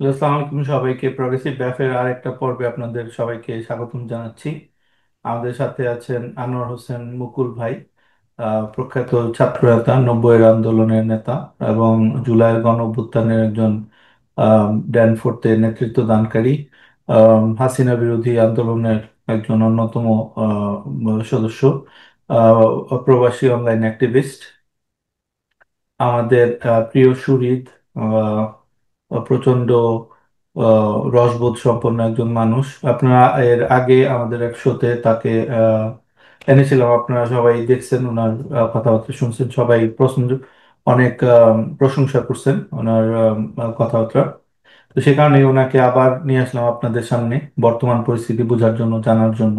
আসসালামু আলাইকুম সবাইকে। প্রগ্রেসিভ ব্যাফের আরেকটা পর্বে আপনাদের সবাইকে স্বাগতম জানাচ্ছি। আমাদের সাথে আছেন আনোয়ার হোসেন মুকুল ভাই, প্রখ্যাত ছাত্র নেতা, 90-এর আন্দোলনের নেতা এবং জুলাইয়ের গণ অভ্যুত্থানের একজন ড্যানফোর্থে নেতৃত্ব দানকারী, হাসিনা বিরোধী আন্দোলনের একজন অন্যতম সদস্য, প্রবাসী অনলাইন অ্যাক্টিভিস্ট, আমাদের প্রিয় সুহৃদ, প্রচন্ড রসবোধ সম্পন্ন একজন মানুষ। আপনারা এর আগে আমাদের এক শোতে তাকে এনেছিলাম, আপনারা সবাই দেখছেন, ওনার কথাবার্তা শুনছেন, সবাই অনেক প্রশংসা করছেন ওনার কথাবার্তা। তো সে কারণে ওনাকে আবার নিয়ে আসলাম আপনাদের সামনে, বর্তমান পরিস্থিতি বোঝার জন্য, জানার জন্য।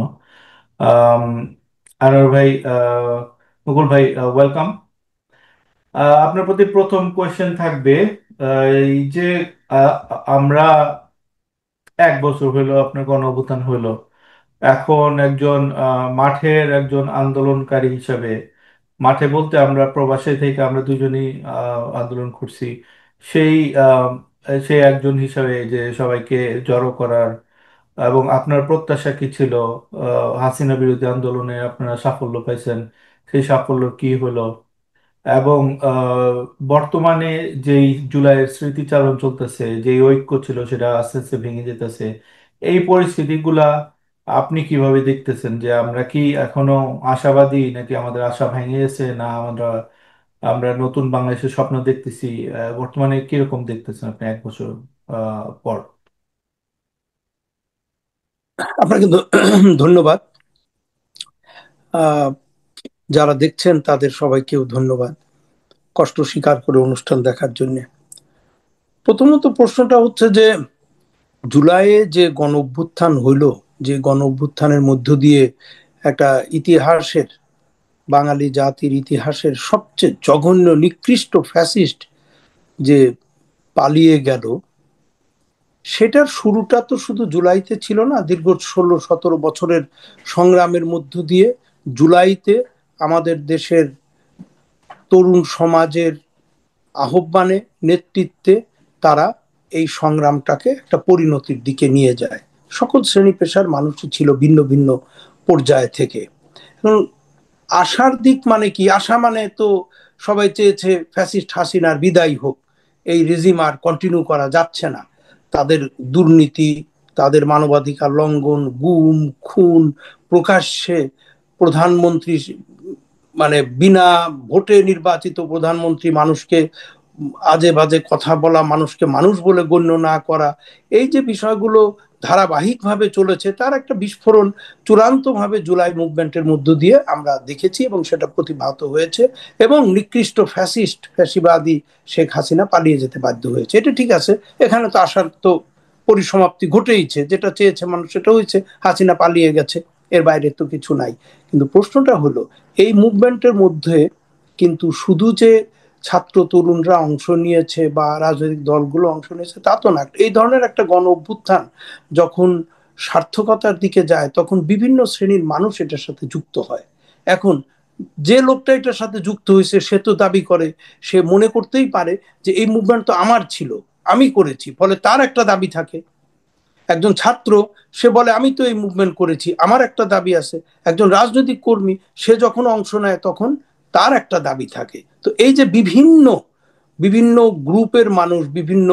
আম, আনোয়ার ভাই, মুকুল ভাই, ওয়েলকাম। আপনার প্রতি প্রথম কোয়েশ্চেন থাকবে, এই যে আহ, আমরা 1 বছর হইলো আপনার গণ অভ্যুত্থান হইলো, এখন একজন মাঠের একজন আন্দোলনকারী হিসাবে, মাঠে বলতে আমরা প্রবাসে থেকে আমরা দুজনই আন্দোলন করছি, সেই আহ, সেই একজন হিসাবে যে সবাইকে জড়ো করার, এবং আপনার প্রত্যাশা কি ছিল? হাসিনা বিরোধী আন্দোলনে আপনারা সাফল্য পাইছেন, সেই সাফল্য কি হলো? এবং বর্তমানে যেই জুলাইয়ের স্মৃতিচারণ চলতেছে, যেই ঐক্য ছিল সেটা আস্তে আস্তে ভেঙে যেতেছে, এই পরিস্থিতিগুলা আপনি কিভাবে দেখতেছেন? যে আমরা কি এখনো আশাবাদী, নাকি আমাদের আশা ভেঙে গেছে, না আমরা আমরা নতুন বাংলাদেশের স্বপ্ন দেখতেছি? বর্তমানে কিরকম দেখতেছেন আপনি 1 বছর পর? আপনাকে ধন্যবাদ। আহ, যারা দেখছেন তাদের সবাইকেও ধন্যবাদ কষ্ট স্বীকার করে অনুষ্ঠান দেখার জন্য। প্রথমত প্রশ্নটা হচ্ছে যে জুলাইয়ে যে গণ অভ্যুত্থান হইল, যে গণ অভ্যুত্থানের মধ্য দিয়ে একটা ইতিহাসের, বাঙালি জাতির ইতিহাসের সবচেয়ে জঘন্য নিকৃষ্ট ফ্যাসিস্ট যে পালিয়ে গেল, সেটার শুরুটা তো শুধু জুলাইতে ছিল না। দীর্ঘ 16-17 বছরের সংগ্রামের মধ্য দিয়ে জুলাইতে আমাদের দেশের তরুণ সমাজের আহ্বানে, নেতৃত্বে তারা এই সংগ্রামটাকে একটা পরিণতির দিকে নিয়ে যায়। সকল শ্রেণী পেশার মানুষই ছিল ভিন্ন ভিন্ন পর্যায় থেকে। এবং আশার দিক মানে কি? আশা মানে তো সবাই চেয়েছে ফ্যাসিস্ট হাসিনার বিদায় হোক, এই রেজিম আর কন্টিনিউ করা যাচ্ছে না। তাদের দুর্নীতি, তাদের মানবাধিকার লঙ্ঘন, গুম খুন, প্রকাশ্যে প্রধানমন্ত্রী, মানে বিনা ভোটে নির্বাচিত প্রধানমন্ত্রী মানুষকে আজে বাজে কথা বলা, মানুষকে মানুষ বলে গণ্য না করা, এই যে বিষয়গুলো ধারাবাহিকভাবে চলেছে, তার একটা বিস্ফোরণ চূড়ান্তভাবে জুলাই মুভমেন্টের মধ্য দিয়ে আমরা দেখেছি এবং সেটা প্রতিভাত হয়েছে। এবং নিকৃষ্ট ফ্যাসিস্ট ফ্যাসিবাদী শেখ হাসিনা পালিয়ে যেতে বাধ্য হয়েছে। এটা ঠিক আছে, এখানে তো আসার তো পরিসমাপ্তি ঘটেইছে, যেটা চেয়েছে মানুষ সেটা হয়েছে, হাসিনা পালিয়ে গেছে, এর বাইরে তো কিছু নাই। কিন্তু প্রশ্নটা হলো, এই মুভমেন্টের মধ্যে কিন্তু শুধু যে ছাত্র তরুণরা অংশ নিয়েছে বা রাজনৈতিক দলগুলো অংশ নিয়েছে তা তো না। এই ধরনের একটা গণ অভ্যুত্থান যখন সার্থকতার দিকে যায়, তখন বিভিন্ন শ্রেণীর মানুষ এটার সাথে যুক্ত হয়। এখন যে লোকটা এটার সাথে যুক্ত হয়েছে সে তো দাবি করে, সে মনে করতেই পারে যে এই মুভমেন্ট তো আমার ছিল, আমি করেছি, ফলে তার একটা দাবি থাকে। একজন ছাত্র, সে বলে আমি তো এই মুভমেন্ট করেছি, আমার একটা দাবি আছে। একজন রাজনৈতিক কর্মী, সে যখন অংশ নেয় তখন তার একটা দাবি থাকে। তো এই যে বিভিন্ন বিভিন্ন গ্রুপের মানুষ, বিভিন্ন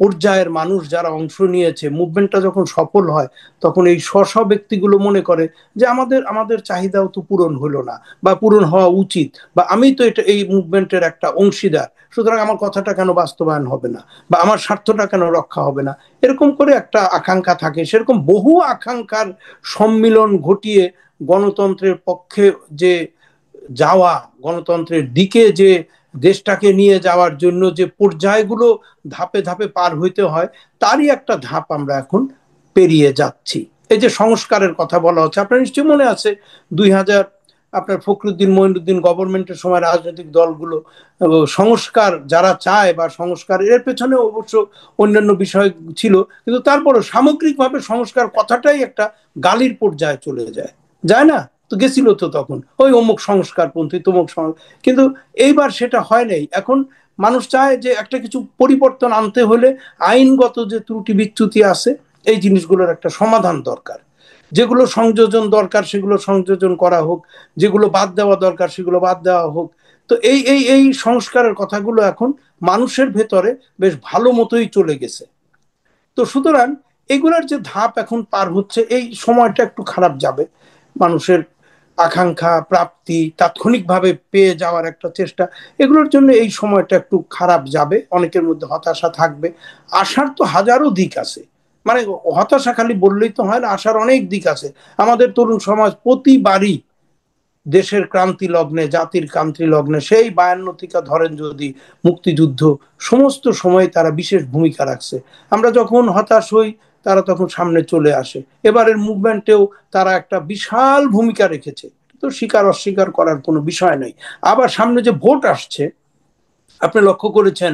পর্যায়ের মানুষ যারা অংশ নিয়েছে, মুভমেন্টটা যখন সফল হয়, তখন এই স্ব স্ব ব্যক্তিগুলো মনে করে যে আমাদের আমাদের চাহিদাও তো পূরণ হলো না, বা পূরণ হওয়া উচিত, বা আমি তো এটা এই মুভমেন্টের একটা অংশীদার, সুতরাং আমার কথাটা কেন বাস্তবায়ন হবে না, বা আমার স্বার্থটা কেন রক্ষা হবে না। এরকম করে একটা আকাঙ্ক্ষা থাকে। সেরকম বহু আকাঙ্ক্ষার সম্মিলন ঘটিয়ে গণতন্ত্রের পক্ষে যে যাওয়া, গণতন্ত্রের দিকে যে দেশটাকে নিয়ে যাওয়ার জন্য যে পর্যায়গুলো ধাপে ধাপে পার হইতে হয়, তারই একটা ধাপ আমরা এখন পেরিয়ে যাচ্ছি। এই যে সংস্কারের কথা বলা হচ্ছে, আপনার নিশ্চয়ই মনে আছে 2000, আপনার ফখরুদ্দিন মঈনুদ্দিন গভর্নমেন্টের সময় রাজনৈতিক দলগুলো সংস্কার যারা চায়, বা সংস্কার এর পেছনে অবশ্য অন্যান্য বিষয় ছিল, কিন্তু তারপরও সামগ্রিকভাবে সংস্কার কথাটাই একটা গালির পর্যায়ে চলে যায়, যায় না? তো গেছিল তো তখন ওই অমুক সংস্কারপন্থী তমুক সংস্কার, কিন্তু এইবার সেটা হয় নাই। এখন মানুষ চায় যে একটা কিছু পরিবর্তন আনতে হলে আইনগত যে ত্রুটি বিচ্যুতি আছে এই জিনিসগুলোর একটা সমাধান দরকার। যেগুলো সংযোজন দরকার সেগুলো সংযোজন করা হোক, যেগুলো বাদ দেওয়া দরকার সেগুলো বাদ দেওয়া হোক। তো এই সংস্কারের কথাগুলো এখন মানুষের ভেতরে বেশ ভালো মতোই চলে গেছে। তো সুতরাং এগুলার যে ধাপ এখন পার হচ্ছে এই সময়টা একটু খারাপ যাবে। মানুষের আকাঙ্ক্ষা প্রাপ্তি তাৎক্ষণিকভাবে পেয়ে যাওয়ার একটা চেষ্টা, এগুলোর জন্য এই সময়টা একটু খারাপ যাবে, অনেকের মধ্যে হতাশা থাকবে। আশার তো হাজারো দিক আছে, মানে হতাশা খালি বললেই তো হয় না, আশার অনেক দিক আছে। আমাদের তরুণ সমাজ প্রতিবারই দেশের ক্রান্তি লগ্নে জাতির ক্রান্তি লগ্নে সেই 52 থেকে ধরেন যদি মুক্তিযুদ্ধ, সমস্ত সময় তারা বিশেষ ভূমিকা রাখছে। আমরা যখন হতাশ হই তারা তখন সামনে চলে আসে। এবারের মুভমেন্টেও তারা একটা বিশাল ভূমিকা রেখেছে, তো স্বীকার অস্বীকার করার কোনো বিষয় নেই। আবার সামনে যে ভোট আসছে, আপনি লক্ষ্য করেছেন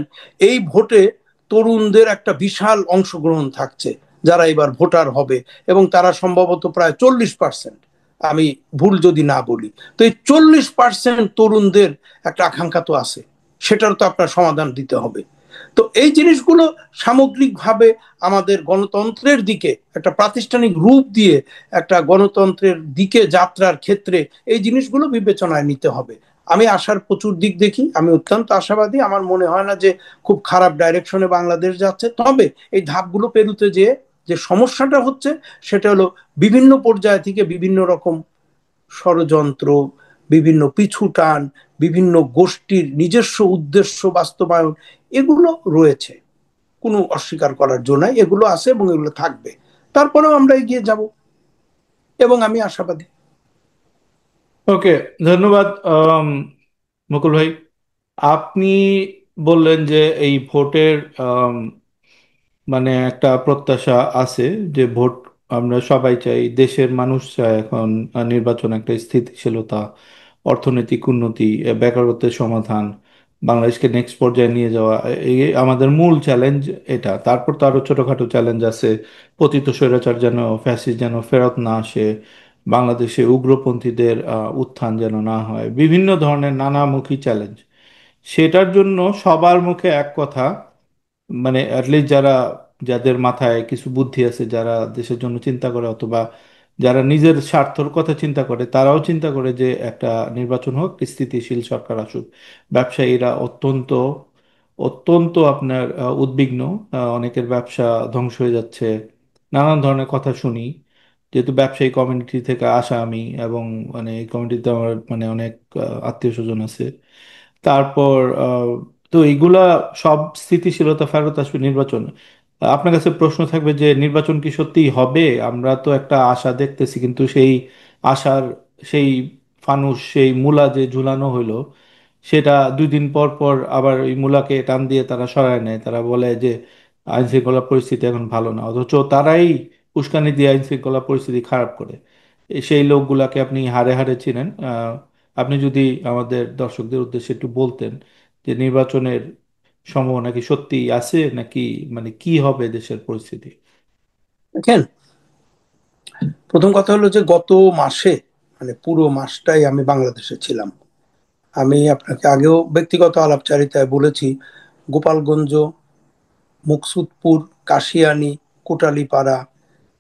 এই ভোটে তরুণদের একটা বিশাল অংশগ্রহণ থাকছে যারা এবার ভোটার হবে, এবং তারা সম্ভবত প্রায় 40%, আমি ভুল যদি না বলি। তো এই 40% তরুণদের একটা আকাঙ্ক্ষা তো আছে, সেটার তো আপনার সমাধান দিতে হবে। তো এই জিনিসগুলো সামগ্রিকভাবে আমাদের গণতন্ত্রের দিকে একটা প্রাতিষ্ঠানিক রূপ দিয়ে একটা গণতন্ত্রের দিকে যাত্রার ক্ষেত্রে এই জিনিসগুলো বিবেচনায় নিতে হবে। আমি আশার প্রচুর দিক দেখি, আমি অত্যন্ত আশাবাদী। আমার মনে হয় না যে খুব খারাপ ডাইরেকশনে বাংলাদেশ যাচ্ছে। তবে এই ধাপগুলো পেরুতে যেয়ে যে সমস্যাটা হচ্ছে সেটা হলো বিভিন্ন পর্যায় থেকে বিভিন্ন রকম ষড়যন্ত্র, বিভিন্ন পিছু টান, বিভিন্ন গোষ্ঠীর নিজস্ব উদ্দেশ্য বাস্তবায়ন, এগুলো রয়েছে, কোনো অস্বীকার করার জন্য নাই, এগুলো আছে এবং এগুলো থাকবে। তারপরেও আমরা এগিয়ে যাব এবং আমি আশাবাদী। ওকে, ধন্যবাদ মুকুল ভাই। আপনি বললেন যে এই ভোটের মানে একটা প্রত্যাশা আছে যে ভোট আমরা সবাই চাই, দেশের মানুষ চায় এখন নির্বাচন, একটা স্থিতিশীলতা, অর্থনৈতিক উন্নতি, বেকারত্বের সমাধান, বাংলাদেশকে নেক্সট পর্যায়ে নিয়ে যাওয়া, এই আমাদের মূল চ্যালেঞ্জ এটা। তারপর তো আরো ছোটখাটো চ্যালেঞ্জ আছে, পতিত স্বৈরাচার যেন, ফ্যাসিস্ট যেন ফেরত না আসে, বাংলাদেশে উগ্রপন্থীদের উত্থান যেন না হয়, বিভিন্ন ধরনের নানামুখী চ্যালেঞ্জ। সেটার জন্য সবার মুখে এক কথা, মানে অ্যাটলিস্ট যারা, যাদের মাথায় কিছু বুদ্ধি আছে, যারা দেশের জন্য চিন্তা করে অথবা যারা নিজের স্বার্থর কথা চিন্তা করে, তারাও চিন্তা করে যে একটা নির্বাচন হোক, স্থিতিশীল সরকার আসুক। ব্যবসায়ীরা অত্যন্ত অত্যন্ত আপনার উদ্বিগ্ন। অনেকের ব্যবসা ধ্বংস হয়ে যাচ্ছে, নানান ধরনের কথা শুনি। যেহেতু ব্যবসায়ী কমিউনিটি থেকে আসা আমি, এবং মানে এই কমিউনিটিতে আমার মানে অনেক আত্মীয় স্বজন আছে। তারপর তো এইগুলা সব স্থিতিশীলতা ফেরত আসবে নির্বাচন। আপনার কাছে প্রশ্ন থাকবে যে নির্বাচন কি সত্যিই হবে? আমরা তো একটা আশা দেখতেছি, কিন্তু সেই আশার সেই ফানুস, সেই মূলা যে ঝুলানো হইলো, সেটা 2 দিন পর পর আবার ওই মূলাকে টান দিয়ে তারা সরায় নেয়। তারা বলে যে আইন শৃঙ্খলা পরিস্থিতি এখন ভালো না, অথচ তারাই উস্কানি দিয়ে আইন শৃঙ্খলা পরিস্থিতি খারাপ করে। সেই লোকগুলাকে আপনি হাড়ে হাড়ে চিনেন। আপনি যদি আমাদের দর্শকদের উদ্দেশ্যে একটু বলতেন যে নির্বাচনের সম্ভাবনা কি সত্যি আছে নাকি, মানে কি হবে দেশের পরিস্থিতি? দেখেন, প্রথম কথা হলো যে গত মাসে, মানে পুরো মাসটাই আমি বাংলাদেশে ছিলাম। আমি আপনাকে আগেও ব্যক্তিগত আলাপচারিতায় বলেছি, গোপালগঞ্জ, মুকসুদপুর, কাশিয়ানী, কোটালীপাড়া,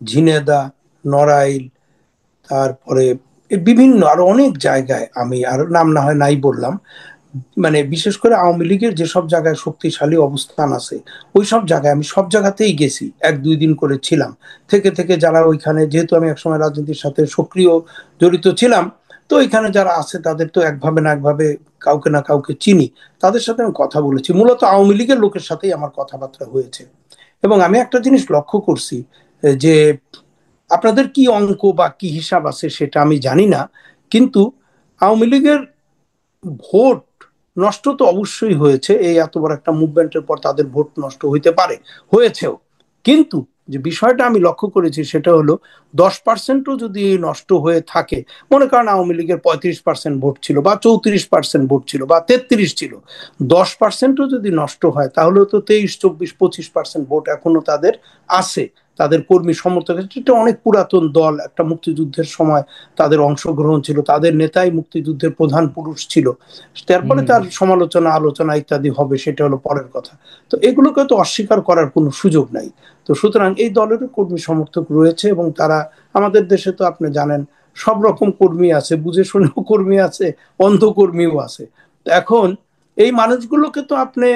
ঝিনেদা, নড়াইল, তারপরে বিভিন্ন আরো অনেক জায়গায়, আমি আরো নাম না হয় নাই বললাম, মানে বিশেষ করে আওয়ামী লীগের যেসব জায়গায় শক্তিশালী অবস্থান আছে ওই সব জায়গায় আমি সব জায়গাতেই গেছি, 1-2 দিন করে ছিলাম। থেকে থেকে যারা ওইখানে, যেহেতু আমি একসময় রাজনীতির সাথে সক্রিয় জড়িত ছিলাম, তো এখানে যারা আছে তাদের তো একভাবে না একভাবে কাউকে না কাউকে চিনি, তাদের সাথে আমি কথা বলেছি। মূলত আওয়ামী লীগের লোকের সাথেই আমার কথাবার্তা হয়েছে। এবং আমি একটা জিনিস লক্ষ্য করছি, যে আপনাদের কি অঙ্ক বা কি হিসাব আছে সেটা আমি জানি না, কিন্তু আওয়ামী লীগের ভোট নষ্ট তো অবশ্যই হয়েছে, এই এত বড় একটা মুভমেন্টের পর তাদের ভোট নষ্ট হইতে পারে, হয়েছেও। কিন্তু যে বিষয়টা আমি লক্ষ্য করেছি সেটা হলো 10%ও যদি নষ্ট হয়ে থাকে, মনে করেন আওয়ামী লীগের 35% ভোট ছিল বা 34% ভোট ছিল বা 33 ছিল, 10%ও যদি নষ্ট হয় তাহলে তো 23, 24, 25% ভোট এখনো তাদের আছে। তাদের কর্মী সমর্থক, এটা অনেক পুরাতন দল, একটা মুক্তিযুদ্ধের সময় তাদের অংশগ্রহণ ছিল, তাদের নেতাই মুক্তিযুদ্ধের প্রধান পুরুষ ছিল। তারপরে হুম। তার সমালোচনা আলোচনা ইত্যাদি হবে, সেটা হলো পরের কথা। তো এগুলোকে তো অস্বীকার করার কোনো সুযোগ নাই। তো সুতরাং এই দলেরও কর্মী সমর্থক রয়েছে, এবং তারা, আমাদের দেশে তো আপনি জানেন সব রকম কর্মী আছে, বুঝে শুনেও কর্মী আছে, অন্ধ কর্মীও আছে। তো এখন এই মানুষগুলোকে তো আপনি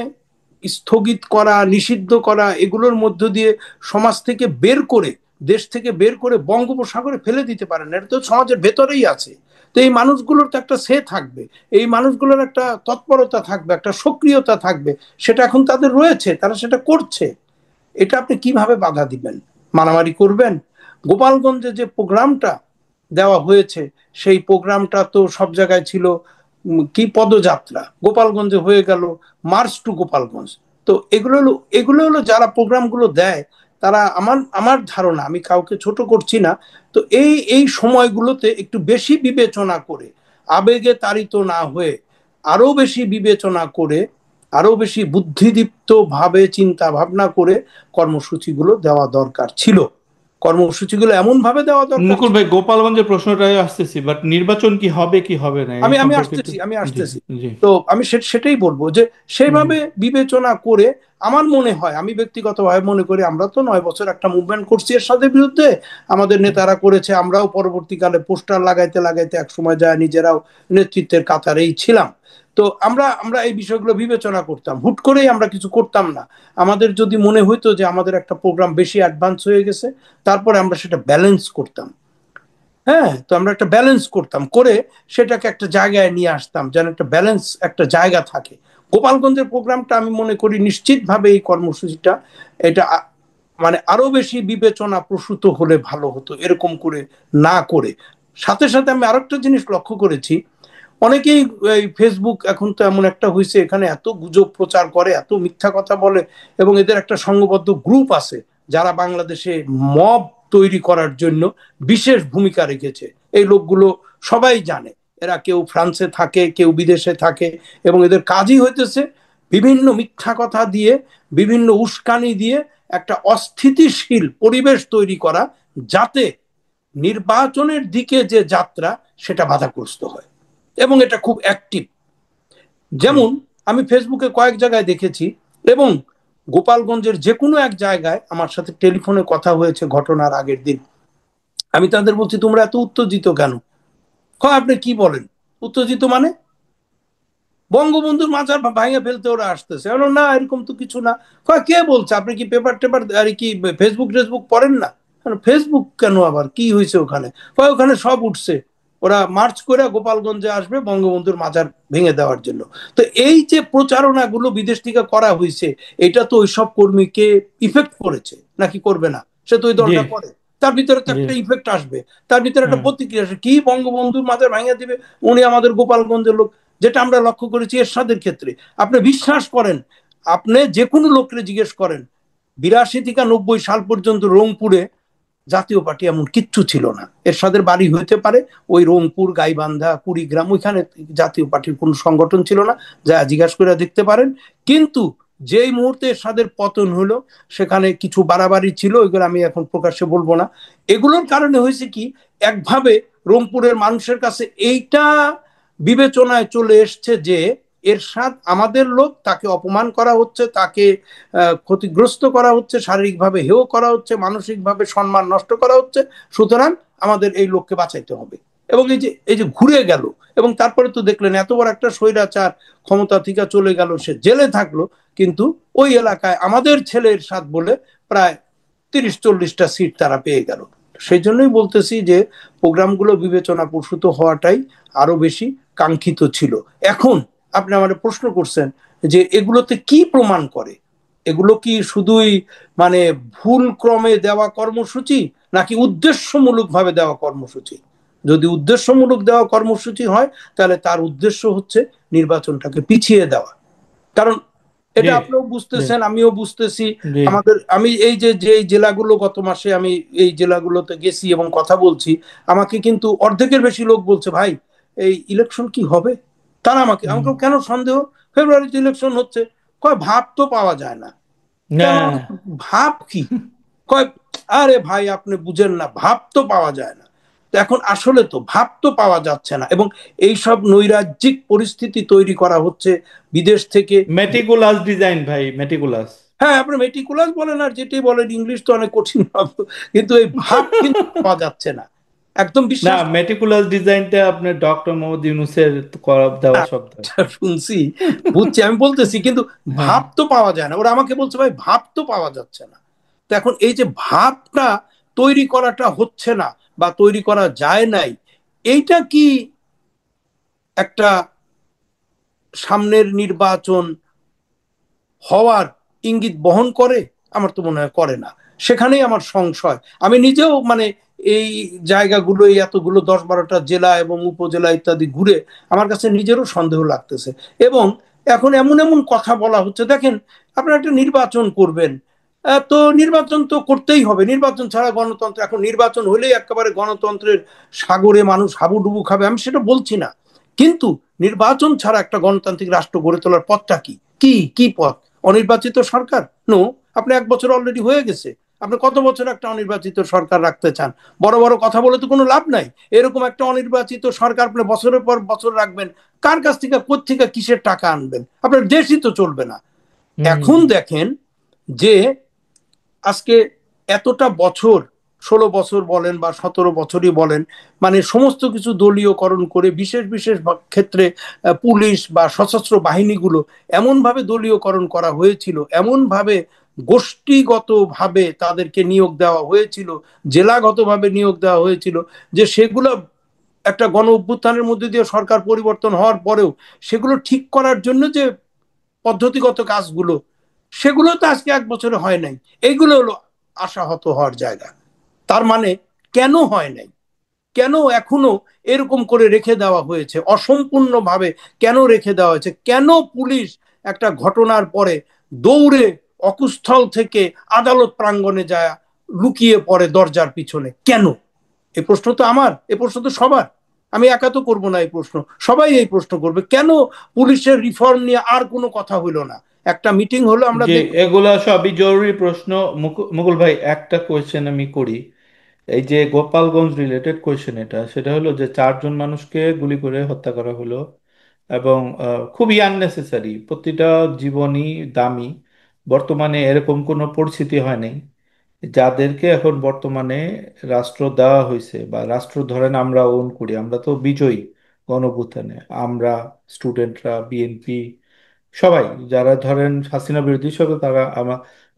স্থগিত করা, নিষিদ্ধ করা, এগুলোর মধ্য দিয়ে সমাজ থেকে বের করে, দেশ থেকে বের করে বঙ্গোপসাগরে ফেলে দিতে পারেন, এটা তো সমাজের ভেতরেই আছে। তো এই মানুষগুলোর তো একটা সে থাকবে, এই মানুষগুলোর একটা তৎপরতা থাকবে, একটা সক্রিয়তা থাকবে, সেটা এখন তাদের রয়েছে, তারা সেটা করছে। এটা আপনি কিভাবে বাধা দিবেন? মারামারি করবেন? গোপালগঞ্জে যে প্রোগ্রামটা দেওয়া হয়েছে, সেই প্রোগ্রামটা তো সব জায়গায় ছিল কি পদযাত্রা, গোপালগঞ্জে হয়ে গেল মার্চ টু গোপালগঞ্জ। তো এগুলো হলো যারা প্রোগ্রামগুলো দেয়, তারা, আমার আমার ধারণা, আমি কাউকে ছোট করছি না, তো এই সময়গুলোতে একটু বেশি বিবেচনা করে, আবেগে তাড়িত না হয়ে, আরো বেশি বিবেচনা করে, আরো বেশি বুদ্ধিদীপ্ত ভাবে চিন্তা ভাবনা করে কর্মসূচিগুলো দেওয়া দরকার ছিল। কর্মসূচিগুলো এমন ভাবে দেওয়া দরকার মুকুল ছিল। ভাই, গোপালগঞ্জের প্রশ্নটাই আসতেছি, বাট নির্বাচন কি হবে কি হবে না এই আমি আমি সম্পর্কে একটু। আসতেছি আমি জি। আসতেছি জি। তো আমি সেটাই বলবো যে জি। সেইভাবে বিবেচনা করে, আমার মনে হয়, আমি ব্যক্তিগতভাবে মনে করি, আমরা তো 9 বছর একটা মুভমেন্ট করছি এর সাথে বিরুদ্ধে, আমাদের নেতারা করেছে, আমরাও পরবর্তীকালে পোস্টার লাগাইতে লাগাইতে এক সময় যায় নিজেরাও নেতৃত্বের কাতারেই ছিলাম। তো আমরা আমরা এই বিষয়গুলো বিবেচনা করতাম, হুট করেই আমরা কিছু করতাম না। আমাদের যদি মনে হইতো যে আমাদের একটা প্রোগ্রাম বেশি অ্যাডভান্স হয়ে গেছে, তারপরে আমরা সেটা ব্যালেন্স করতাম। হ্যাঁ, তো আমরা একটা ব্যালেন্স করতাম, করে সেটাকে একটা জায়গায় নিয়ে আসতাম, যেন একটা ব্যালেন্স, একটা জায়গা থাকে। গোপালগঞ্জের প্রোগ্রামটা আমি মনে করি নিশ্চিতভাবে এই কর্মসূচিটা, এটা মানে আরো বেশি বিবেচনা প্রসূত হলে ভালো হতো, এরকম করে না করে। সাথে সাথে আমি আরেকটা জিনিস লক্ষ্য করেছি, অনেকেই এই ফেসবুক এখন তো এমন একটা হয়েছে, এখানে এত গুজব প্রচার করে, এত মিথ্যা কথা বলে, এবং এদের একটা সংঘবদ্ধ গ্রুপ আছে যারা বাংলাদেশে মব তৈরি করার জন্য বিশেষ ভূমিকা রেখেছে। এই লোকগুলো সবাই জানে, এরা কেউ ফ্রান্সে থাকে, কেউ বিদেশে থাকে, এবং এদের কাজই হইতেছে বিভিন্ন মিথ্যা কথা দিয়ে, বিভিন্ন উস্কানি দিয়ে একটা অস্থিতিশীল পরিবেশ তৈরি করা, যাতে নির্বাচনের দিকে যে যাত্রা, সেটা বাধাগ্রস্ত হয়। এবং এটা খুব অ্যাক্টিভ। জি। যেমন আমি ফেসবুকে কয়েক জায়গায় দেখেছি, এবং গোপালগঞ্জের যে কোনো এক জায়গায় আমার সাথে টেলিফোনে কথা হয়েছে ঘটনার আগের দিন। আমি তাদের বলছি, তোমরা এত উত্তেজিত কেন? আপনি কি বলেন উত্তেজিত মানে? বঙ্গবন্ধুর মাজার ভাঙে ফেলতে ওরা আসতেছে। না, এরকম তো কিছু না। কে বলছে? আপনি কি পেপার টেপার আর কি ফেসবুক টেসবুক পড়েন না? ফেসবুক কেন, আবার কি হয়েছে ওখানে? ওখানে সব উঠছে, ওরা মার্চ করে গোপালগঞ্জে আসবে বঙ্গবন্ধুর মাজার ভেঙে দেওয়ার জন্য। তো এই যে প্রচারণাগুলো বিদেশ থেকে করা হয়েছে, এটা তো ওইসব কর্মীকে ইফেক্ট করেছে, নাকি করবে না? সে তো ওই জি। দলটা করে, তার ভিতরে তো জি। একটা ইফেক্ট আসবে, তার ভিতরে একটা হ্যাঁ। প্রতিক্রিয়া আসবে, কি বঙ্গবন্ধুর মাজার ভেঙে দিবে, উনি আমাদের গোপালগঞ্জের লোক। যেটা আমরা লক্ষ্য করেছি এরশাদের ক্ষেত্রে, আপনি বিশ্বাস করেন, আপনি যে কোনো লোককে জিজ্ঞেস করেন, 82 থেকে 90 সাল পর্যন্ত রংপুরে জাতীয় পার্টি এমন কিচ্ছু ছিল না। এরশাদের বাড়ি হইতে পারে ওই রংপুর, গাইবান্ধা, কুড়িগ্রাম, ওইখানে জাতীয় পার্টির কোনো সংগঠন ছিল না, যা জিজ্ঞাসা করে দেখতে পারেন। কিন্তু যেই মুহূর্তে এরশাদের পতন হলো, সেখানে কিছু বাড়াবাড়ি ছিল, ওইগুলো আমি এখন প্রকাশ্যে বলবো না। এগুলোর কারণে হয়েছে কি, একভাবে রংপুরের মানুষের কাছে এইটা বিবেচনায় চলে এসছে যে এরশাদ আমাদের লোক, তাকে অপমান করা হচ্ছে, তাকে ক্ষতিগ্রস্ত করা হচ্ছে, শারীরিকভাবে হেয় করা হচ্ছে, মানসিকভাবে সম্মান নষ্ট করা হচ্ছে, সুতরাং আমাদের এই লোককে বাঁচাইতে হবে। এবং এই যে ঘুরে গেল, এবং তারপরে তো দেখলেন এত বড় একটা স্বৈরাচার ক্ষমতা থেকে চলে গেল, সে জেলে থাকলো, কিন্তু ওই এলাকায় আমাদের ছেলের সাথ বলে প্রায় 30-40টা সিট তারা পেয়ে গেল। সেই জন্যই বলতেছি যে প্রোগ্রামগুলো বিবেচনা প্রসূত হওয়াটাই আরো বেশি কাঙ্ক্ষিত ছিল। এখন আপনি আমার প্রশ্ন করছেন যে এগুলোতে কি প্রমাণ করে, এগুলো কি শুধুই মানে ভুল ক্রমে দেওয়া কর্মসূচি, নাকি উদ্দেশ্যমূলক ভাবে দেওয়া কর্মসূচি? যদি উদ্দেশ্যমূলক দেওয়া কর্মসূচি হয়, তাহলে তার উদ্দেশ্য হচ্ছে নির্বাচনটাকে পিছিয়ে দেওয়া। কারণ জি। এটা আপনিও জি। বুঝতেছেন, আমিও বুঝতেছি। জি। আমি এই যে জেলাগুলো, গত মাসে আমি এই জেলাগুলোতে গেছি এবং কথা বলছি, আমাকে কিন্তু অর্ধেকের বেশি লোক বলছে, ভাই এই ইলেকশন কি হবে? তারা আমাকে হুম। আমাকে কেন সন্দেহ? ফেব্রুয়ারিতে ইলেকশন হচ্ছে। ভাব তো পাওয়া যায় না। না। কেন? ভাব কি? কয় আরে ভাই আপনি বুঝেন না, ভাব তো পাওয়া যায় না। তো এখন আসলে তো ভাব তো পাওয়া যাচ্ছে না, এবং এইসব নৈরাজ্যিক পরিস্থিতি তৈরি করা হচ্ছে বিদেশ থেকে। মেটিকুলাস ডিজাইন ভাই, মেটিকুলাস। হ্যাঁ, আপনি মেটিকুলাস বলেন আর যেটি বলেন, ইংলিশ তো অনেক কঠিন শব্দ, কিন্তু এই ভাব কিন্তু পাওয়া যাচ্ছে না, একদম না, বিশ্বাস। মেটিকুলাস ডিজাইনটা আপনার ডক্টর মোহাম্মদ ইউনূসের করা দেওয়া শব্দ আর কি। শুনছি, বুঝছি, আমি বলতেছি কিন্তু হ্যাঁ। ভাব তো পাওয়া যায় না। ওরা আমাকে বলছে ভাই ভাব তো পাওয়া যাচ্ছে না। তো এখন এই যে ভাবটা তৈরি করাটা হচ্ছে না বা তৈরি করা যায় নাই, এইটা কি একটা সামনের নির্বাচন হওয়ার ইঙ্গিত বহন করে? আমার তো মনে হয় করে না। সেখানেই আমার সংশয়। আমি নিজেও মানে এই জায়গাগুলো, এই এতগুলো 10-12টা জেলা এবং উপজেলা ইত্যাদি ঘুরে আমার কাছে নিজেরও সন্দেহ লাগতেছে। এবং এখন এমন এমন কথা বলা হচ্ছে, দেখেন আপনারা একটা নির্বাচন করবেন, তো নির্বাচন তো করতেই হবে, নির্বাচন ছাড়া গণতন্ত্র, এখন নির্বাচন হলেই একেবারে গণতন্ত্রের সাগরে মানুষ হাবুডুবু খাবে, আমি সেটা বলছি না। কিন্তু নির্বাচন ছাড়া একটা গণতান্ত্রিক রাষ্ট্র গড়ে তোলার পথটা কি? কি কি পথ? অনির্বাচিত সরকার? নো। আপনি 1 বছর অলরেডি হয়ে গেছে, আপনি কত বছর একটা অনির্বাচিত সরকার রাখতে চান? বড় বড় কথা বলে তো কোনো লাভ নাই। এরকম একটা অনির্বাচিত সরকার আপনি বছরের পর বছর রাখবেন, কার কাছ থেকে, কোত্থেকে, কিসের টাকা আনবেন? আপনার দেশই তো চলবে না। হুম। এখন দেখেন যে আজকে এতটা বছর, 16 বছর বলেন বা 17 বছরই বলেন, মানে সমস্ত কিছু দলীয়করণ করে বিশেষ বিশেষ ক্ষেত্রে পুলিশ বা সশস্ত্র বাহিনীগুলো এমনভাবে দলীয়করণ করা হয়েছিল, এমনভাবে গোষ্ঠীগতভাবে তাদেরকে নিয়োগ দেওয়া হয়েছিল, জেলাগতভাবে নিয়োগ দেওয়া হয়েছিল, যে সেগুলো একটা গণ অভ্যুত্থানের মধ্যে দিয়ে সরকার পরিবর্তন হওয়ার পরেও সেগুলো ঠিক করার জন্য যে পদ্ধতিগত কাজগুলো, সেগুলো তো আজকে 1 বছরে হয় নাই। এইগুলো হলো আশাহত হওয়ার জায়গা। তার মানে কেন হয় নাই, কেন এখনো এরকম করে রেখে দেওয়া হয়েছে অসম্পূর্ণভাবে, কেন রেখে দেওয়া হয়েছে, কেন পুলিশ একটা ঘটনার পরে দৌড়ে অকুস্থল থেকে আদালত প্রাঙ্গণে যায় লুকিয়ে পড়ে দরজার পিছনে, কেন? এই প্রশ্ন তো আমার, এই প্রশ্ন তো সবার। আমি একা তো করবো না এই প্রশ্ন, সবাই এই প্রশ্ন করবে। কেন পুলিশের রিফর্ম নিয়ে আর কোনো কথা হইলো না? একটা মিটিং হলো, আমরা যে দেখলাম। এগুলা সবই জরুরি প্রশ্ন। মুকুল ভাই, একটা কোয়েশ্চেন আমি করি। এই যে গোপালগঞ্জ রিলেটেড কোয়েশ্চেন, এটা সেটা হলো যে 4 জন মানুষকে গুলি করে হত্যা করা হলো, এবং খুবই আননেসেসারি। প্রতিটা জীবনই দামি। বর্তমানে এরকম কোনো পরিস্থিতি হয় নাই যাদেরকে এখন বর্তমানে রাষ্ট্র দেওয়া হয়েছে, বা রাষ্ট্র ধরেন আমরা ওন করি, আমরা তো বিজয়ী গণঅভ্যুত্থানে। আমরা স্টুডেন্টরা, বিএনপি, সবাই যারা ধরেন হাসিনা বিরোধী সরকার, তারা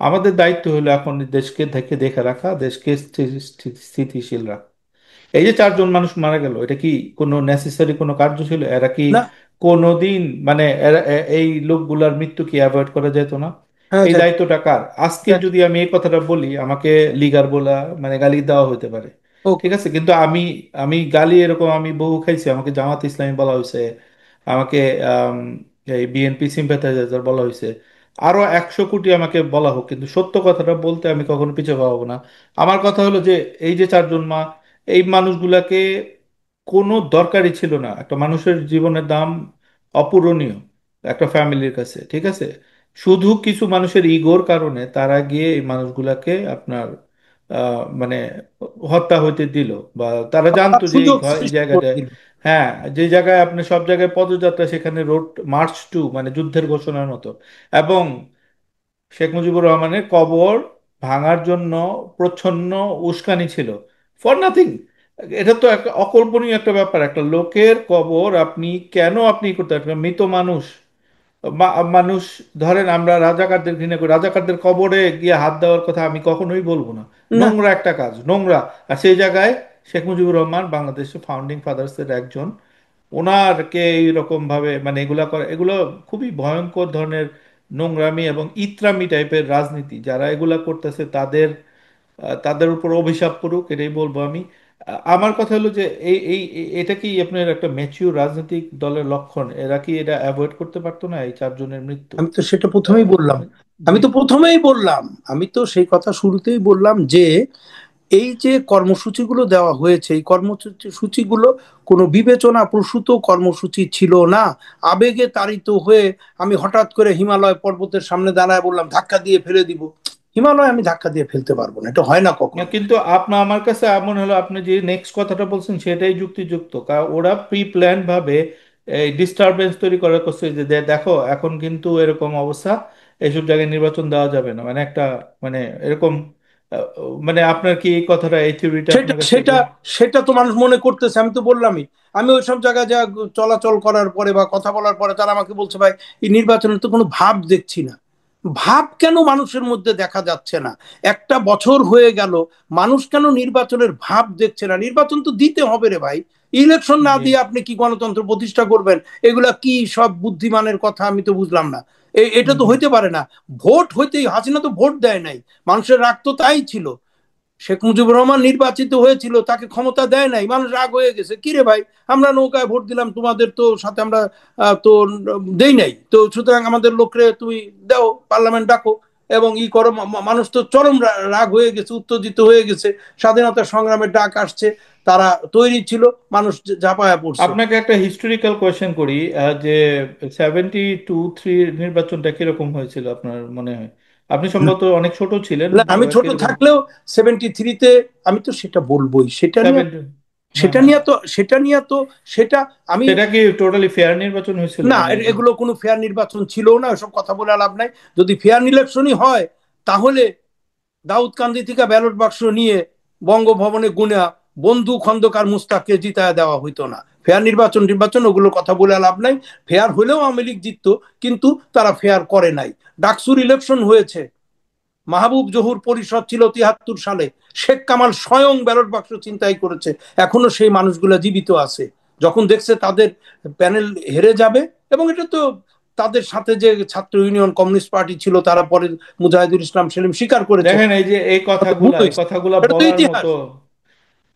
আমাদের দায়িত্ব হলো এখন দেশকে দেখে দেখে রাখা, দেশকে স্থিতিশীল রাখা। এই যে 4 জন মানুষ মারা গেল, এটা কি কোনো নেসেসারি কোনো কার্য ছিল? এরা কি না। কোনোদিন মানে এই লোকগুলার মৃত্যু কি অ্যাভয়েড করা যেত না? হ্যাঁ, এই যাই দায়িত্বটা কার? আজকে যাই যদি আমি এই কথাটা বলি, আমাকে লিগার বলা, মানে গালি দেওয়া হতে পারে। হোক। ঠিক আছে, কিন্তু আমি আমি গালি এরকম আমি বহু খাইছি। আমাকে জামাত ইসলামী বলা হয়েছে, আমাকে আম, এই বিএনপি সিম্পাথাইজার বলা হয়েছে, আরো 100 কোটি আমাকে বলা হোক, কিন্তু সত্য কথাটা বলতে আমি কখনো পিছু পাবো না। আমার কথা হলো যে এই যে 4 জন এই মানুষগুলাকে কোনো দরকারই ছিল না। একটা মানুষের জীবনের দাম অপূরণীয় একটা ফ্যামিলির কাছে, ঠিক আছে? শুধু কিছু মানুষের ইগোর কারণে তারা গিয়ে এই মানুষগুলাকে আপনার মানে হত্যা হইতে দিল। বা তারা জানতো যে সুযোগ এই সৃষ্টি করে জায়গাটায়, দিল। হ্যাঁ, যে জায়গায় আপনি সব জায়গায় পদযাত্রা, সেখানে রোড মার্চ টু, মানে যুদ্ধের ঘোষণার মতো। এবং শেখ মুজিবুর রহমানের কবর ভাঙার জন্য প্রচ্ছন্ন উস্কানি ছিল, ফর নাথিং। এটা তো একটা অকল্পনীয় একটা ব্যাপার। একটা লোকের কবর আপনি কেন আপনি করতে পারবেন? মৃত মানুষ, মানুষ, ধরেন আমরা রাজাকারদের ঘৃণা করি, রাজাকারদের কবরে গিয়ে হাত দেওয়ার কথা আমি কখনোই বলবো না। না। নোংরা একটা কাজ, নোংরা। আর সেই জায়গায় শেখ মুজিবুর রহমান বাংলাদেশের ফাউন্ডিং ফাদার্সের একজন, ওনারকে এইরকম ভাবে মানে এগুলা করে, এগুলো খুবই ভয়ঙ্কর ধরনের নোংরামি এবং ইত্রামি টাইপের রাজনীতি। যারা এগুলা করতেছে তাদের তাদের উপর অভিশাপ পড়ুক, এটাই বলবো আমি। আমার কথা হলো যে এটা কি আপনার একটা ম্যাচিউর রাজনৈতিক দলের লক্ষণ? এরা কি এটা অ্যাভয়েড করতে পারতো না, এই 4 জনের মৃত্যু? আমি তো সেটা প্রথমেই আহ, বললাম। আমি জি। তো প্রথমেই বললাম, আমি তো সেই কথা শুরুতেই বললাম যে এই যে কর্মসূচিগুলো দেওয়া হয়েছে, এই কর্মসূচি সূচিগুলো কোনো বিবেচনা প্রসূত কর্মসূচি ছিল না। আবেগে তাড়িত হয়ে আমি হঠাৎ করে হিমালয় পর্বতের সামনে দাঁড়ায় বললাম ধাক্কা দিয়ে ফেলে দিব, হিমালয় আমি ধাক্কা দিয়ে ফেলতে পারবো না, এটা হয় না না, কখনো। কিন্তু আপনার আমার কাছে এমন হলো আপনি যে নেক্সট কথাটা বলছেন সেটাই যুক্তিযুক্ত, কারণ ওরা প্রি প্ল্যান ভাবে এই ডিস্টারবেন্স তৈরি করার করছে যে দেখো এখন কিন্তু এরকম অবস্থা, এইসব জায়গায় নির্বাচন দেওয়া যাবে না, মানে একটা মানে এরকম আহ, মানে আপনার কি এই কথাটা, এই থিওরিটা সেটা আপনার কাছে সেটা সেটা তো মানুষ মনে করতেছে, আমি তো বললামই। আমি ওইসব জায়গায় যা চলাচল করার পরে বা কথা বলার পরে তারা আমাকে বলছে, ভাই এই নির্বাচনের তো কোনো ভাব দেখছি না। ভাব কেন মানুষের মধ্যে দেখা যাচ্ছে না? একটা বছর হয়ে গেল, মানুষ কেন নির্বাচনের ভাব দেখছে না? নির্বাচন তো দিতে হবে রে ভাই। ইলেকশন না জি। দিয়ে আপনি কি গণতন্ত্র প্রতিষ্ঠা করবেন? এগুলা কি সব বুদ্ধিমানের কথা? আমি তো বুঝলাম না। এটা হুম তো হুম। হইতে পারে না। ভোট হইতেই, হাসিনা তো ভোট দেয় নাই, মানুষের রাগ তো তাই ছিল। শেখ মুজিবুর রহমান নির্বাচিত হয়েছিল, তাকে ক্ষমতা দেয় নাই, মানুষ রাগ হয়ে গেছে, কিরে ভাই আমরা নৌকায় ভোট দিলাম, তোমাদের তো সাথে আমরা তো দেই নাই, তো সুতরাং আমাদের লোকরে তুমি দাও, পার্লামেন্ট ডাকো এবং ই করো। মানুষ তো চরম রাগ হয়ে গেছে, উত্তেজিত হয়ে গেছে। স্বাধীনতা সংগ্রামের ডাক আসছে, তারা তৈরি ছিল, মানুষ ঝাঁপায়া পড়ছে। আপনাকে একটা হিস্টোরিক্যাল কোয়েশ্চেন করি, যে 72-3 নির্বাচনটা কিরকম হয়েছিল আপনার মনে হয়? আপনি সম্ভবত অনেক ছোট ছিলেন, না, আমি ছোট কিরকম? থাকলেও 73-তে আমি তো সেটা বলবোই, সেটা নিয়ে, 70। হ্যাঁ সেটা হ্যাঁ। নিয়ে তো সেটা নিয়ে তো সেটা আমি, সেটা কি টোটালি ফেয়ার নির্বাচন হয়েছিল না, মানে? এগুলো কোনো ফেয়ার নির্বাচন ছিল না, ওসব কথা বলে লাভ নাই। যদি ফেয়ার ইলেকশনই হয়, তাহলে দাউদকান্দি থেকে ব্যালট বাক্স নিয়ে বঙ্গভবনে গুনা বন্ধু খন্দকার মুস্তাককে জিতায় দেওয়া হইতো না। ফেয়ার নির্বাচন নির্বাচন ওগুলোর কথা বলে লাভ নাই। ফেয়ার হলেও আওয়ামী লীগ জিততো, কিন্তু তারা ফেয়ার করে নাই। ডাকসুর ইলেকশন হয়েছে, মাহবুব জহুর পরিষদ ছিল 73 সালে, শেখ কামাল স্বয়ং ব্যালট বাক্স চিন্তাই করেছে, এখনো সেই মানুষগুলা জীবিত আছে। যখন দেখছে তাদের প্যানেল হেরে যাবে, এবং এটা তো তাদের সাথে যে ছাত্র ইউনিয়ন কমিউনিস্ট পার্টি ছিল, তারা পরে মুজাহিদুল ইসলাম সেলিম স্বীকার করেছে দেখেন এই যে এই ভুল কথাগুলা, এই হয়েছে। কথাগুলা এটা তো বলার মতো, ইতিহাস,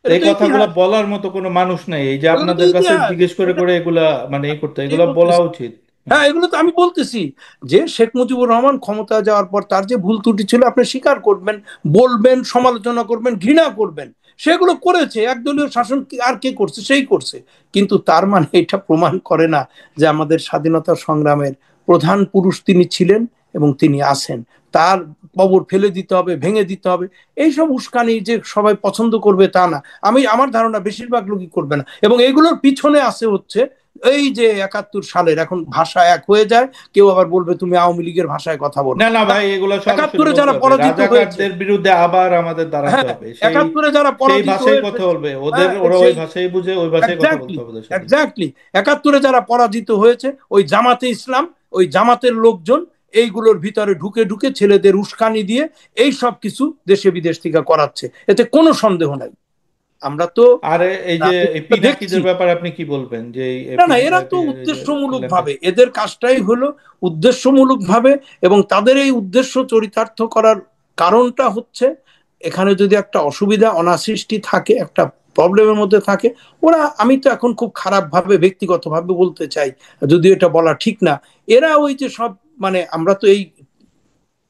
এটা এই তো কথাগুলা ইতিহাস, বলার মতো কোনো মানুষ নাই, এই যে এগুলো তো আপনাদের কাছে ইতিহাস। জিজ্ঞেস করে এটা করে এগুলা মানে এই করতে, এই এগুলা বলা বলতেছি, উচিত। হ্যাঁ এগুলো তো আমি বলতেছি যে শেখ মুজিবুর রহমান ক্ষমতা যাওয়ার পর তার যে ভুল ত্রুটি ছিল আপনি স্বীকার করবেন, বলবেন, সমালোচনা করবেন, ঘৃণা করবেন। সেগুলো করেছে, একদলীয় শাসন আর কে করছে? সেই করছে। কিন্তু তার মানে এটা প্রমাণ করে না যে আমাদের স্বাধীনতা সংগ্রামের প্রধান পুরুষ তিনি ছিলেন এবং তিনি আছেন। তার কবর ফেলে দিতে হবে, ভেঙে দিতে হবে, এইসব উস্কানি যে সবাই পছন্দ করবে তা না। আমি, আমার ধারণা বেশিরভাগ লোকই করবে না। এবং এগুলোর পিছনে আছে হচ্ছে এই যে 71 সালের, এখন ভাষা এক হয়ে যায়, কেউ আবার বলবে তুমি আওয়ামী লীগের ভাষায় কথা বলো। না না ভাই, এগুলা সরাসরি 71-এ বলতে যারা হবে, পরাজিত হয়েছে, রাজাকারদের বিরুদ্ধে আবার আমাদের দাঁড়াতে হ্যাঁ, হবে, সেই 71-এ যারা সেই পরাজিত ভাষায় হয়েছে, কথা বলবে ওদের, হ্যাঁ ওরা ওই সেই, ভাষায় বুঝে ওই ভাষায় কথা বলতে এক্স্যাক্টলি, হবে ওদের সাথে। এক্স্যাক্টলি 71-এ যারা পরাজিত হয়েছে, ওই জামাতে ইসলাম, ওই জামাতের লোকজন এইগুলোর ভিতরে ঢুকে ঢুকে ছেলেদের উস্কানি দিয়ে এই সব কিছু দেশে বিদেশ থেকে করাচ্ছে, এতে কোনো সন্দেহ নাই। আমরা তো আর এই যে এই রাজনীতিটা দেখছি। পিনাকিদের ব্যাপারে আপনি কি বলবেন, যে এই না না, এরা তো উদ্দেশ্যমূলক শ্রীলঙ্কা? ভাবে, এদের কাজটাই হলো উদ্দেশ্যমূলক ভাবে। এবং তাদের এই উদ্দেশ্য চরিতার্থ করার কারণটা হচ্ছে, এখানে যদি একটা অসুবিধা অনাসৃষ্টি থাকে, একটা প্রবলেমের মধ্যে থাকে, ওরা, আমি তো এখন খুব খারাপ ভাবে ব্যক্তিগতভাবে বলতে চাই, যদিও এটা বলা ঠিক না, এরা ওই যে সব, মানে আমরা তো এই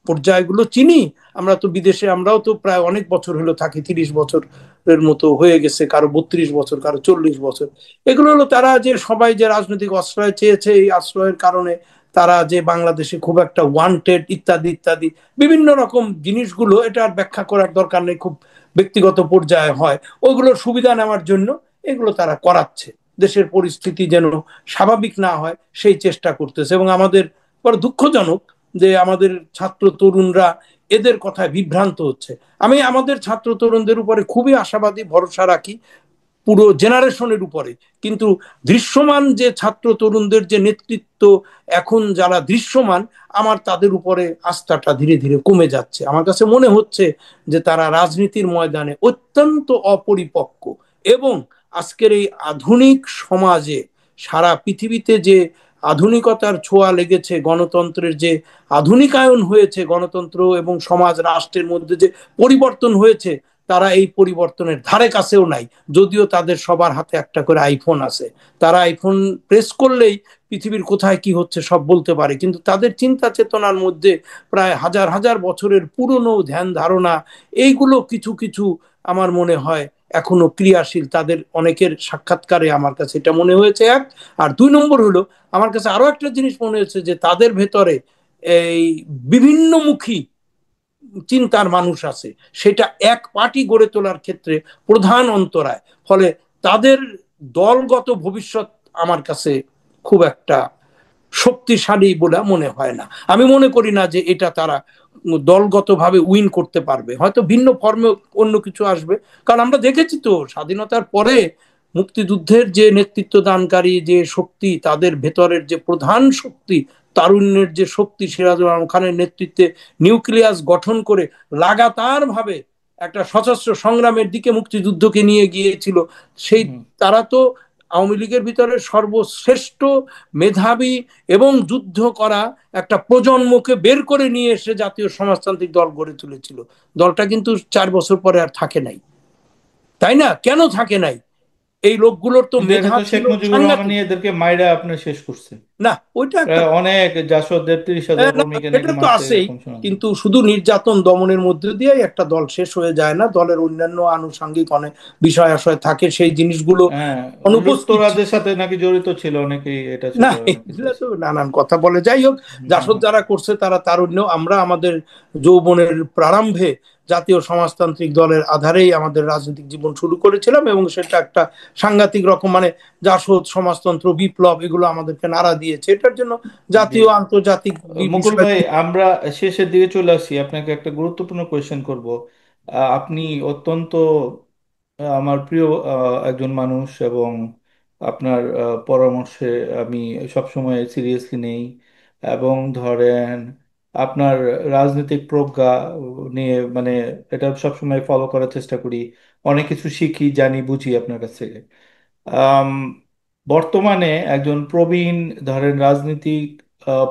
পর্যায়গুলো চিনি। আমরা তো বিদেশে, আমরাও তো প্রায় অনেক বছর হলো থাকি, 30 বছরের মতো হয়ে গেছে, কারো 32 বছর, কারো 40 বছর। এগুলো হলো তারা যে সবাই যে রাজনৈতিক আশ্রয় চেয়েছে, এই আশ্রয়ের কারণে তারা যে বাংলাদেশে খুব একটা ওয়ান্টেড ইত্যাদি ইত্যাদি বিভিন্ন রকম জিনিসগুলো, এটা আর ব্যাখ্যা করার দরকার নেই, খুব ব্যক্তিগত পর্যায়ে হয়। ওগুলোর সুবিধা নেওয়ার জন্য এগুলো তারা করাচ্ছে, দেশের পরিস্থিতি যেন স্বাভাবিক না হয় সেই চেষ্টা করতেছে। এবং আমাদের বড় দুঃখজনক যে আমাদের ছাত্র তরুণরা এদের কথায় বিভ্রান্ত হচ্ছে। আমি আমাদের ছাত্র তরুণদের উপরে খুবই আশাবাদী, ভরসা রাখি পুরো জেনারেশনের উপরে। কিন্তু দৃশ্যমান যে ছাত্র তরুণদের যে নেতৃত্ব এখন যারা দৃশ্যমান, আমার তাদের উপরে আস্থাটা ধীরে ধীরে কমে যাচ্ছে। আমার কাছে মনে হচ্ছে যে তারা রাজনীতির ময়দানে অত্যন্ত অপরিপক্ক। এবং আজকের এই আধুনিক সমাজে, সারা পৃথিবীতে যে আধুনিকতার ছোঁয়া লেগেছে, গণতন্ত্রের যে আধুনিকায়ন হয়েছে, গণতন্ত্র এবং সমাজ রাষ্ট্রের মধ্যে যে পরিবর্তন হয়েছে, তারা এই পরিবর্তনের ধারে কাছেও নাই। যদিও তাদের সবার হাতে একটা করে আইফোন আছে, তারা আইফোন প্রেস করলেই পৃথিবীর কোথায় কি হচ্ছে সব বলতে পারে, কিন্তু তাদের চিন্তা চেতনার মধ্যে প্রায় হাজার হাজার বছরের পুরনো ধ্যান ধারণা, এইগুলো কিছু কিছু আমার মনে হয় এখনো ক্রিয়াশীল। তাদের অনেকের সাক্ষাৎকারে আমার কাছে এটা মনে হয়েছে, এক। আর 2 নম্বর হলো, আমার কাছে আরো একটা জিনিস মনে হয়েছে যে তাদের ভেতরে এই বিভিন্নমুখী চিন্তার মানুষ আছে, সেটা এক পার্টি গড়ে তোলার ক্ষেত্রে প্রধান অন্তরায়। ফলে তাদের দলগত ভবিষ্যৎ আমার কাছে খুব একটা শক্তিশালী বলে মনে হয় না। আমি মনে করি না যে এটা তারা দলগতভাবে উইন করতে পারবে, হয়তো ভিন্ন ফর্মে অন্য কিছু আসবে। কারণ আমরা দেখেছি তো স্বাধীনতার পরে মুক্তিযুদ্ধের যে নেতৃত্ব দানকারী যে শক্তি, তাদের ভেতরের যে প্রধান শক্তি, তারুণ্যের যে শক্তি, সিরাজুল আলম খানের নেতৃত্বে নিউক্লিয়াস গঠন করে লাগাতার ভাবে একটা সশস্ত্র সংগ্রামের দিকে মুক্তিযুদ্ধকে নিয়ে গিয়েছিল। সেই হুম। তারা তো আওয়ামী লীগের ভিতরে সর্বশ্রেষ্ঠ মেধাবী এবং যুদ্ধ করা একটা প্রজন্মকে বের করে নিয়ে এসে জাতীয় সমাজতান্ত্রিক দল গড়ে তুলেছিল। দলটা কিন্তু 4 বছর পরে আর থাকে নাই, তাই না? কেন থাকে নাই? এই লোকগুলোর তো কিন্তু এটা মেধা তো শেখ ছিল মুজিবুর সাংঘাতিক। রহমানই এদেরকে মাইরা আপনার শেষ করছে। না, ওইটা একটা প্রায় অনেক জাসদের 30,000 না, কর্মীকে নাকি সেটা তো মারছে আছেই। এরকম শোনা যায়। কিন্তু শুধু নির্যাতন দমনের মধ্যে দিয়ে একটা দল শেষ হয়ে যায় না, দলের অন্যান্য আনুষঙ্গিক অনেক বিষয় আশয় থাকে, সেই জিনিসগুলো হ্যাঁ, অনুপস্থিত ছিল। লুটতরাজের সাথে নাকি জড়িত ছিল অনেকেই, এটা না, ছিল অনেক কিছু এগুলো আছে। তো নানান কথা বলে। যাই হোক, হুম, হুম, জাসদ হুম। যারা করছে তারা তারুণ্য। আমরা আমাদের যৌবনের প্রারম্ভে জাতীয় সমাজতান্ত্রিক দলের আধারেই আমাদের রাজনৈতিক জীবন শুরু করেছিলাম, এবং সেটা একটা সাংঘাতিক রকম, মানে জাসদ, সমাজতন্ত্র, বিপ্লব, এগুলো আমাদেরকে নাড়া দিয়েছে। এটার জন্য জি। জাতীয় আন্তর্জাতিক মুকুল বিষয়। ভাই, আমরা শেষের দিকে চলে আসছি, আপনাকে একটা গুরুত্বপূর্ণ কোয়েশ্চেন করব। আপনি অত্যন্ত আমার প্রিয় একজন মানুষ, এবং আপনার পরামর্শে আমি সবসময় সিরিয়াসলি নেই। এবং ধরেন আপনার রাজনৈতিক প্রজ্ঞা নিয়ে, মানে এটা সবসময় ফলো করার চেষ্টা করি। অনেক কিছু শিখি, জানি, বুঝি আপনার কাছ থেকে। আম, বর্তমানে একজন প্রবীণ, ধরেন রাজনীতিক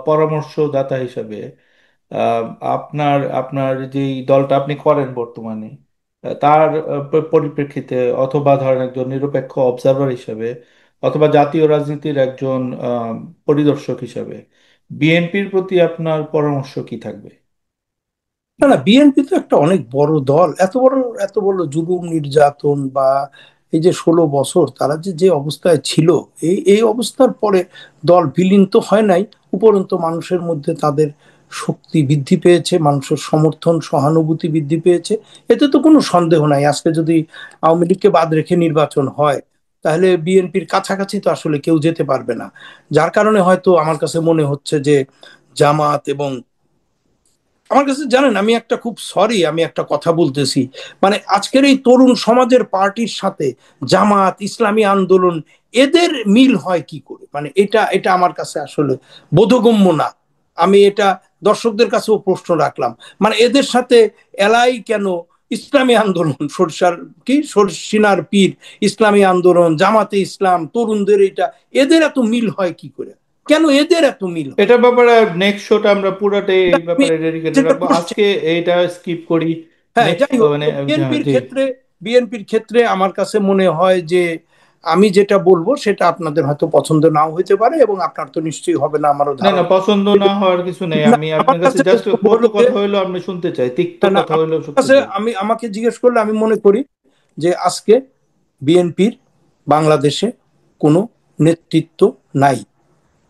পরামর্শদাতা হিসাবে, আহ, আপনার আপনার যেই দলটা আপনি করেন বর্তমানে, তার পরিপ্রেক্ষিতে, অথবা ধরেন একজন নিরপেক্ষ অবজারভার হিসাবে, অথবা জাতীয় রাজনীতির একজন পরিদর্শক হিসাবে, বিএনপির প্রতি আপনার পরামর্শ কি থাকবে? না না, বিএনপি তো একটা অনেক বড় দল। এত বড় জুলুম নির্যাতন বা এই যে 16 বছর তারা যে যে অবস্থায় ছিল, এই অবস্থার পরে দল বিলীন তো হয় নাই, উপরন্তু মানুষের মধ্যে তাদের শক্তি বৃদ্ধি পেয়েছে, মানুষের সমর্থন সহানুভূতি বৃদ্ধি পেয়েছে। এতে তো কোনো সন্দেহ নাই। আজকে যদি আওয়ামী লীগকে বাদ রেখে নির্বাচন হয়, তাহলে বিএনপির কাছাকাছি তো আসলে কেউ যেতে পারবে না। যার কারণে হয়তো আমার কাছে মনে হচ্ছে যে জামাত এবং, আমার কাছে জানেন, আমি একটা খুব সরি, আমি একটা কথা বলতেছি, মানে আজকের এই তরুণ সমাজের পার্টির সাথে জামাত, ইসলামী আন্দোলন, এদের মিল হয় কি করে? মানে এটা এটা আমার কাছে আসলে বোধগম্য না। আমি এটা দর্শকদের কাছেও প্রশ্ন রাখলাম। মানে এদের সাথে এলাই কেন ইসলামী আন্দোলন, সরষার কি সরসিনার পীর, ইসলামী আন্দোলন, জামাতে ইসলাম, তরুণদের এটা, এদের এত মিল হয় কি করে? কেন এদের এত মিল হয়? এটার ব্যাপারে নেক্সট শোটা আমরা পুরাটাই এই আমি ব্যাপারে ডেডিকেটেড যেটা রাখবো, করছি, আজকে এইটা স্কিপ করি। হ্যাঁ, নেক্সট যাই হোক, মানে, তো হ্যাঁ, বিএনপির জি। ক্ষেত্রে, আমার কাছে মনে হয় যে আমি যেটা বলবো সেটা আপনাদের হয়তো পছন্দ নাও হতে পারে, এবং আপনার তো নিশ্চয়ই হবে না, আমারও না, না, ধারণা। পছন্দ না হওয়ার কিছু নেই, না, আমি আমার আপনার কাছে কাছে জাস্ট বক্তব্য কত হলো যে, কথা হইলো আমি শুনতে চাই, তিক্ত না না, কথা আমার হইলেও শুনতে কাছে, চাই। আমাকে জিজ্ঞেস করলে আমি মনে করি যে আজকে বিএনপির বাংলাদেশে কোনো নেতৃত্ব নাই।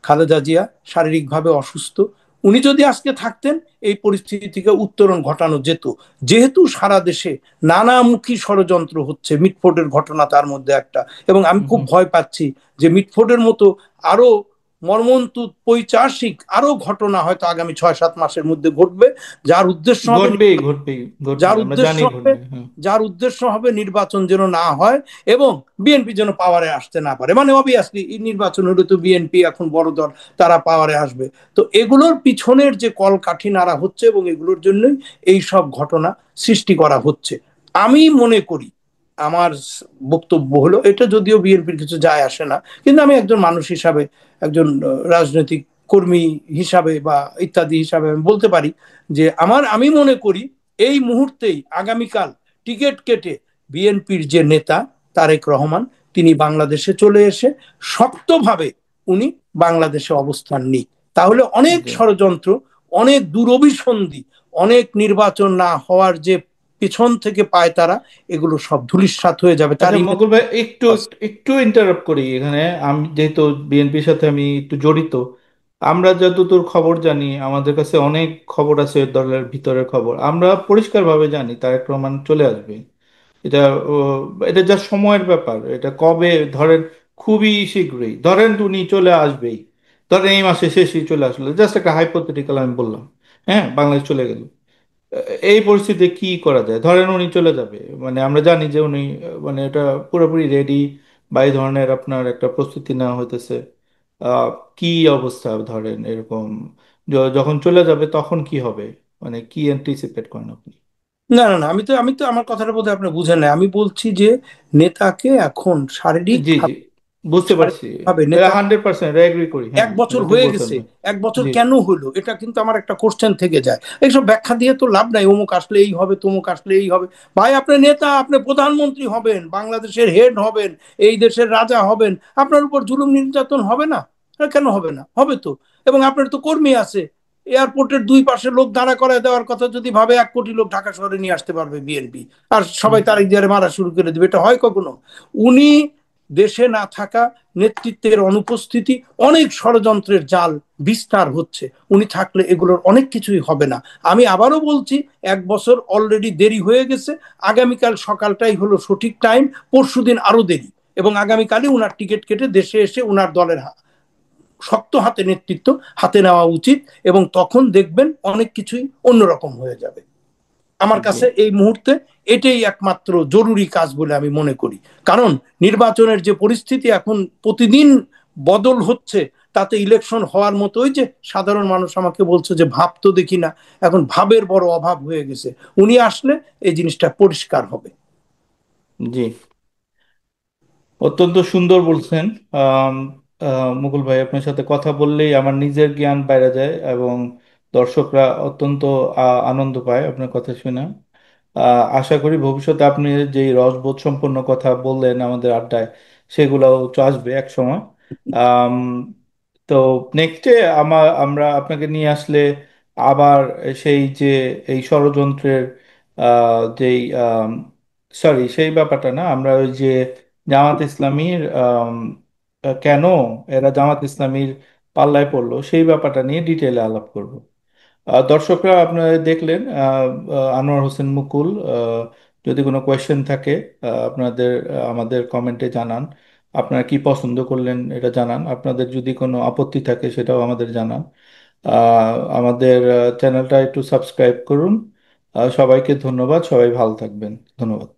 খালেদা জিয়া শারীরিকভাবে অসুস্থ। উনি যদি আজকে থাকতেন, এই পরিস্থিতি থেকে উত্তরণ ঘটানো যেত। যেহেতু সারা দেশে নানামুখী ষড়যন্ত্র হচ্ছে, মিটফোর্ডের ঘটনা তার মধ্যে একটা, এবং আমি হুম, খুব হুম। ভয় পাচ্ছি যে মিটফোর্ডের মতো আরো মর্মন্তুদ পৈচাসিক আরো ঘটনা হয়তো আগামী 6-7 মাসের মধ্যে ঘটবে, যার উদ্দেশ্য হবে ঘটবেই, ঘটবেই, ঘটবে, যার আমরা উদ্দেশ্য জানি হবে ঘটবে, হ্যাঁ। যার উদ্দেশ্য হবে নির্বাচন যেন না হয়, এবং বিএনপি যেন পাওয়ারে আসতে না পারে। মানে অবভিয়াসলি এই নির্বাচন হলে তো বিএনপি এখন বড় দল, তারা পাওয়ারে আসবে। তো এগুলোর পিছনের যে কলকাঠি নাড়া হচ্ছে, এবং এগুলোর জন্যই এই সব ঘটনা সৃষ্টি করা হচ্ছে। আমি মনে করি, আমার বক্তব্য হলো এটা, যদিও বিএনপির কিছু যায় আসে না, কিন্তু আমি একজন মানুষ হিসাবে, একজন রাজনৈতিক কর্মী হিসাবে বা ইত্যাদি হিসাবে আমি বলতে পারি যে আমি মনে করি এই মুহূর্তেই, আগামীকাল টিকিট কেটে বিএনপির যে নেতা তারেক রহমান, তিনি বাংলাদেশে চলে এসে শক্তভাবে উনি বাংলাদেশে অবস্থান নিক। তাহলে অনেক জি। ষড়যন্ত্র, অনেক দুরভিসন্ধি, অনেক নির্বাচন না হওয়ার যে পেছন থেকে পায় তারা, এগুলো সব ধূলিসাৎ হয়ে যাবে। তার আচ্ছা ইমেজ। মকুল ভাই, একটু একটু ইন্টারাপ্ট করি এখানে। আমি যেহেতু বিএনপির সাথে আমি একটু জড়িত, আমরা যতদূর খবর জানি, আমাদের কাছে অনেক খবর আছে দলের ভিতরের খবর, আমরা পরিষ্কারভাবে জানি তারেক রহমান চলে আসবে। এটা ও, এটা যা সময়ের ব্যাপার, এটা কবে ধরেন, খুবই শীঘ্রই ধরেন উনি চলে আসবেই। ধরেন এই মাসে শেষেই চলে আসলো, জাস্ট একটা হাইপোথেটিক্যাল আমি বললাম। হ্যাঁ, বাংলাদেশ চলে গেল। এই পরিস্থিতিতে কি করা যায়? ধরেন উনি চলে যাবে, মানে আমরা জানি যে উনি মানে এটা পুরোপুরি রেডি, বা এই ধরনের আপনার একটা প্রস্তুতি নেওয়া হইতেছে। আহ, কি অবস্থা ধরেন এরকম, যখন চলে যাবে তখন কি হবে? মানে কি অ্যান্টিসিপেট করেন আপনি? না না না, আমি তো আমার কথাটা বোধহয় আপনি বুঝেন না। আমি বলছি যে নেতাকে এখন শারীরিক জি জি, বুঝতে পারছি। ভাবে এটা নেতা 100% এগ্রি করি, হ্যাঁ, 1 বছর এটা ঠিক হয়ে বলছেন গেছে, ভাই। 1 বছর জি কেন হলো, এটা কিন্তু আমার একটা কোশ্চেন থেকে যায়। এইসব ব্যাখ্যা দিয়ে তো লাভ নাই, অমুক আসলে এই হবে, তমুক আসলে এই হবে। ভাই আপনি নেতা, আপনি প্রধানমন্ত্রী হবেন, বাংলাদেশের হেড হবেন, এই দেশের রাজা হবেন, আপনার উপর জুলুম নির্যাতন হবে না? কেন হবে না? হবে তো। এবং আপনার তো কর্মী আছে, এয়ারপোর্টের 2 পাশে লোক দাঁড়া করায় দেওয়ার কথা যদি ভাবে, 1 কোটি লোক ঢাকা শহরে নিয়ে আসতে পারবে বিএনপি, আর সবাই তারিখ দিয়ে মারা শুরু করে দেবে, এটা হয় কখনো? উনি দেশে না থাকা, নেতৃত্বের অনুপস্থিতি, অনেক ষড়যন্ত্রের জাল বিস্তার হচ্ছে। উনি থাকলে এগুলোর অনেক কিছুই হবে না। আমি আবারও বলছি, 1 বছর অলরেডি দেরি হয়ে গেছে। আগামীকাল সকালটাই হলো সঠিক টাইম, পরশুদিন আরো দেরি। এবং আগামীকালই উনার টিকিট কেটে দেশে এসে উনার দলের শক্ত হাতে নেতৃত্ব হাতে নেওয়া উচিত। এবং তখন দেখবেন অনেক কিছুই অন্যরকম হয়ে যাবে। আমার জি কাছে এই মুহূর্তে এটাই একমাত্র জরুরি কাজ বলে আমি মনে করি। কারণ নির্বাচনের যে পরিস্থিতি এখন প্রতিদিন বদল হচ্ছে, তাতে ইলেকশন হওয়ার মতোই, যে সাধারণ মানুষ আমাকে বলছে যে ভাব তো দেখি না, এখন ভাবের বড় অভাব হয়ে গেছে। উনি আসলে এই জিনিসটা পরিষ্কার হবে। জি, অত্যন্ত সুন্দর বলছেন। আম, মুকুল ভাই, আপনার সাথে কথা বললেই আমার নিজের জ্ঞান বাইরে যায়, এবং দর্শকরা অত্যন্ত আনন্দ পায় আপনার কথা শুনে। আশা করি ভবিষ্যতে আপনি যেই রসবোধ সম্পন্ন কথা বললেন আমাদের আড্ডায়, সেগুলোও আসবে এক সময়। আম, তো নেক্সটে আমরা আপনাকে নিয়ে আসলে আবার সেই যে এই ষড়যন্ত্রের যেই সরি, সেই ব্যাপারটা না, আমরা ওই যে জামাত ইসলামীর কেন এরা জামাত ইসলামীর পাল্লায় পড়লো সেই ব্যাপারটা নিয়ে ডিটেলে আলাপ করব। দর্শকরা আপনারা দেখলেন আনোয়ার হোসেন মুকুল। যদি কোনো কোয়েশ্চেন থাকে আপনাদের আমাদের কমেন্টে জানান। আপনারা কি পছন্দ করলেন এটা জানান, আপনাদের যদি কোনো আপত্তি থাকে সেটাও আমাদের জানান। আমাদের চ্যানেলটা একটু সাবস্ক্রাইব করুন। সবাইকে ধন্যবাদ, সবাই ভালো থাকবেন। ধন্যবাদ।